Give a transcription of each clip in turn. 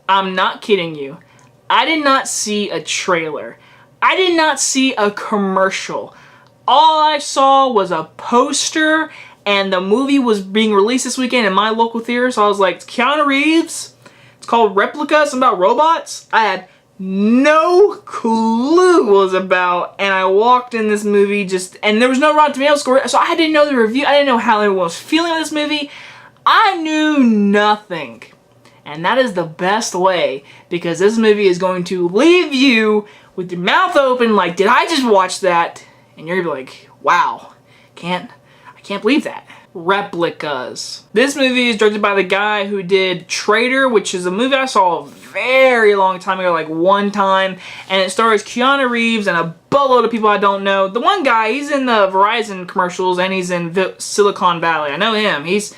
I'm not kidding you. I did not see a trailer. I did not see a commercial. All I saw was a poster, and the movie was being released this weekend in my local theater, so I was like, it's Keanu Reeves. It's called Replicas, something about robots. I had no clue what it was about, and I walked in this movie and there was no Rotten Tomatoes score, so I didn't know the review. I didn't know how everyone was feeling on this movie. I knew nothing. And that is the best way, because this movie is going to leave you with your mouth open like, did I just watch that? And you're gonna be like, wow, I can't believe that. Replicas. This movie is directed by the guy who did Traitor, which is a movie I saw a very long time ago, like one time, and it stars Keanu Reeves and a boatload of people I don't know. The one guy, he's in the Verizon commercials and he's in Silicon Valley. I know him. He's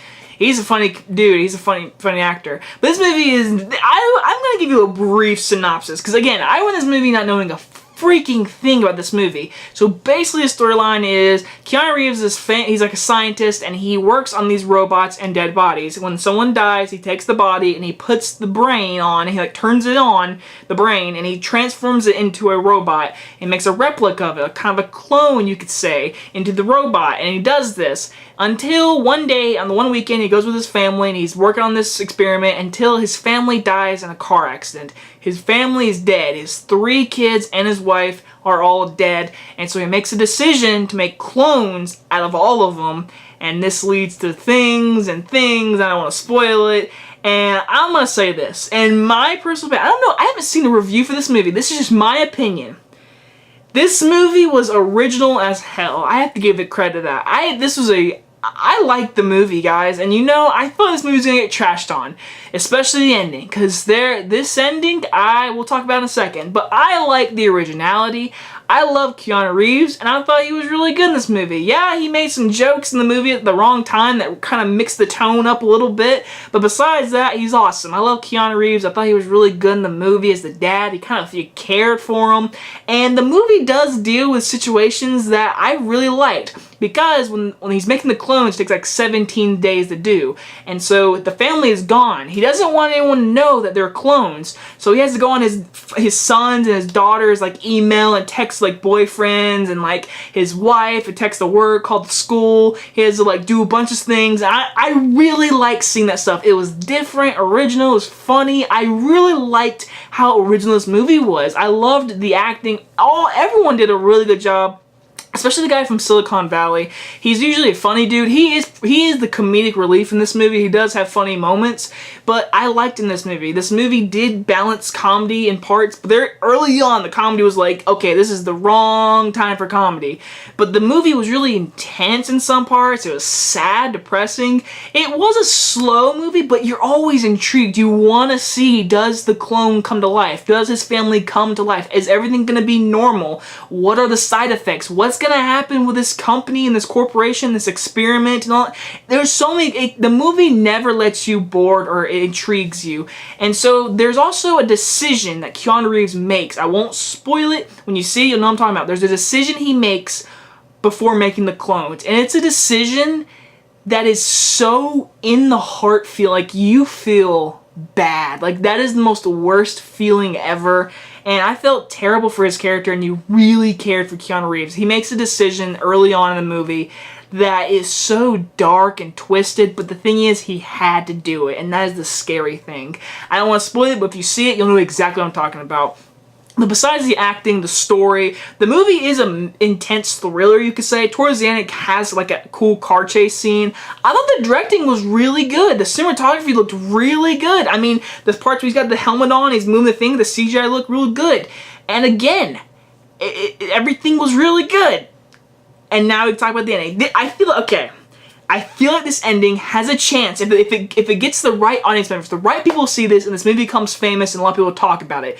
a funny dude. He's a funny actor. But this movie is... I'm going to give you a brief synopsis. Because, again, I went this movie not knowing a freaking thing about this movie. So, basically, the storyline is Keanu Reeves he's like a scientist, and he works on these robots and dead bodies. When someone dies, he takes the body, and he puts the brain on, and he, like, turns it on, the brain, and he transforms it into a robot, and makes a replica of it, kind of a clone, you could say, into the robot. And he does this until one day, on the one weekend, he goes with his family and he's working on this experiment until his family dies in a car accident. His family is dead. His 3 kids and his wife are all dead, and so he makes a decision to make clones out of all of them, and this leads to things, and I don't want to spoil it. And I'm going to say this, in my personal opinion, I don't know, I haven't seen a review for this movie. This is just my opinion. This movie was original as hell. I have to give it credit to that. I liked the movie, guys, and you know, I thought this movie was gonna get trashed on, especially the ending, because this ending, I will talk about in a second, but I like the originality. I love Keanu Reeves, and I thought he was really good in this movie. Yeah, he made some jokes in the movie at the wrong time that kind of mixed the tone up a little bit, but besides that, he's awesome. I love Keanu Reeves. I thought he was really good in the movie as the dad. You cared for him, and the movie does deal with situations that I really liked, because when he's making the clones, it takes like 17 days to do, and so the family is gone. He doesn't want anyone to know that they're clones, so he has to go on his sons and his daughters like email and text like boyfriends, and like his wife and text to work, call to school. He has to like do a bunch of things. I really like seeing that stuff. It was different, original, it was funny. I really liked how original this movie was. I loved the acting. Everyone did a really good job. Especially the guy from Silicon Valley. He's usually a funny dude. He is the comedic relief in this movie. He does have funny moments, but I liked in this movie. This movie did balance comedy in parts, but early on the comedy was like, okay, this is the wrong time for comedy. But the movie was really intense in some parts. It was sad, depressing. It was a slow movie, but you're always intrigued. You want to see, does the clone come to life? Does his family come to life? Is everything going to be normal? What are the side effects? What's going to happen with this company and this corporation, this experiment and all? There's so many. The movie never lets you bored or it intrigues you. And so there's also a decision that Keanu Reeves makes. I won't spoil it. When you see it, you'll know what I'm talking about. There's a decision he makes before making the clones, and it's a decision that is so in the heart, like you feel bad. Like that is the most worst feeling ever. And I felt terrible for his character, and you really cared for Keanu Reeves. He makes a decision early on in the movie that is so dark and twisted, but the thing is, he had to do it, and that is the scary thing. I don't want to spoil it, but if you see it, you'll know exactly what I'm talking about. But besides the acting, the story, the movie is an intense thriller, you could say. Towards the end, it has like a cool car chase scene. I thought the directing was really good. The cinematography looked really good. I mean, the parts where he's got the helmet on, he's moving the thing, the CGI looked really good. And again, everything was really good. And now we can talk about the ending. I feel like this ending has a chance, if it gets the right audience members, the right people see this, and this movie becomes famous and a lot of people talk about it.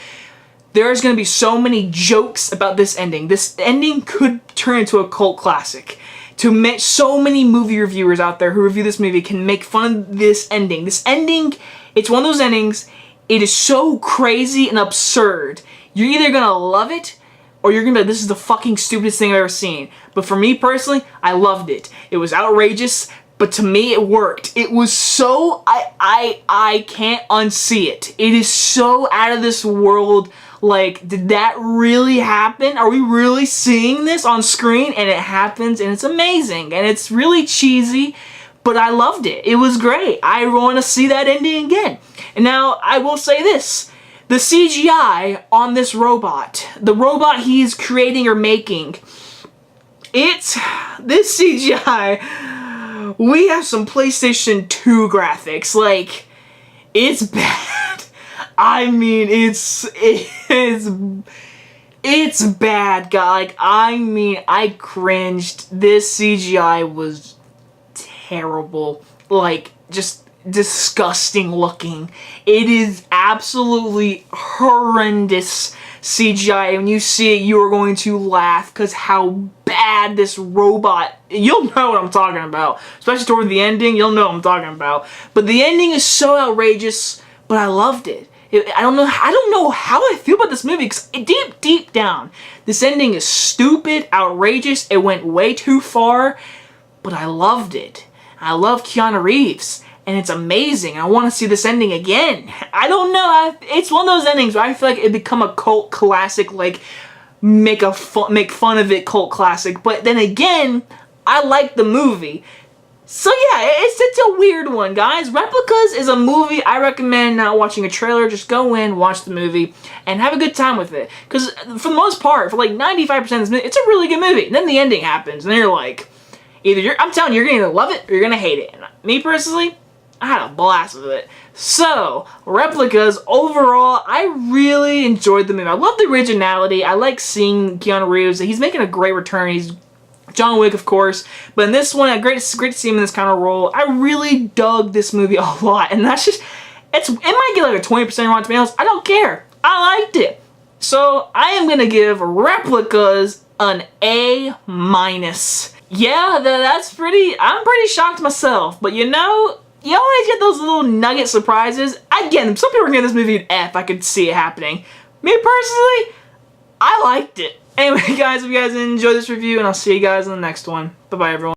There's going to be so many jokes about this ending. This ending could turn into a cult classic. So many movie reviewers out there who review this movie can make fun of this ending. This ending, it's one of those endings, it is so crazy and absurd. You're either going to love it, or you're going to be like, this is the fucking stupidest thing I've ever seen. But for me personally, I loved it. It was outrageous. But to me, it worked. It was so, I can't unsee it. It is so out of this world. Like, did that really happen? Are we really seeing this on screen? And it happens, and it's amazing. And it's really cheesy, but I loved it. It was great. I want to see that ending again. And now, I will say this. The CGI on this robot, the robot he's creating or making, this CGI, we have some PlayStation 2 graphics. Like, it's bad. I mean, it's bad, guy. Like, I mean, I cringed. This CGI was terrible. Like, just disgusting looking. It is absolutely horrendous CGI. When you see it, you are going to laugh because how bad this robot, you'll know what I'm talking about. Especially toward the ending, you'll know what I'm talking about. But the ending is so outrageous, but I loved it. I don't know how I feel about this movie because deep down, this ending is stupid, outrageous. It went way too far, but I loved it. I love Keanu Reeves. And it's amazing. I want to see this ending again. I don't know. It's one of those endings where I feel like it become a cult classic, like make fun of it cult classic. But then again, I like the movie. So yeah, it's a weird one, guys. Replicas is a movie I recommend not watching a trailer. Just go in, watch the movie, and have a good time with it. Because for the most part, for like 95% of this movie, it's a really good movie. And then the ending happens, and then you're like, I'm telling you, you're going to love it or you're going to hate it. And me personally, I had a blast with it. So, Replicas, overall, I really enjoyed the movie. I love the originality. I like seeing Keanu Reeves. He's making a great return. He's John Wick, of course. But in this one, great to see him in this kind of role. I really dug this movie a lot. And that's just, it might get like a 20% Rotten Tomatoes. I don't care. I liked it. So, I am going to give Replicas an A-. Yeah, that's I'm pretty shocked myself. But you know, you always get those little nugget surprises. Again, some people are gonna give this movie an F. I could see it happening. Me personally, I liked it. Anyway, guys, if you guys enjoyed this review, and I'll see you guys in the next one. Bye-bye, everyone.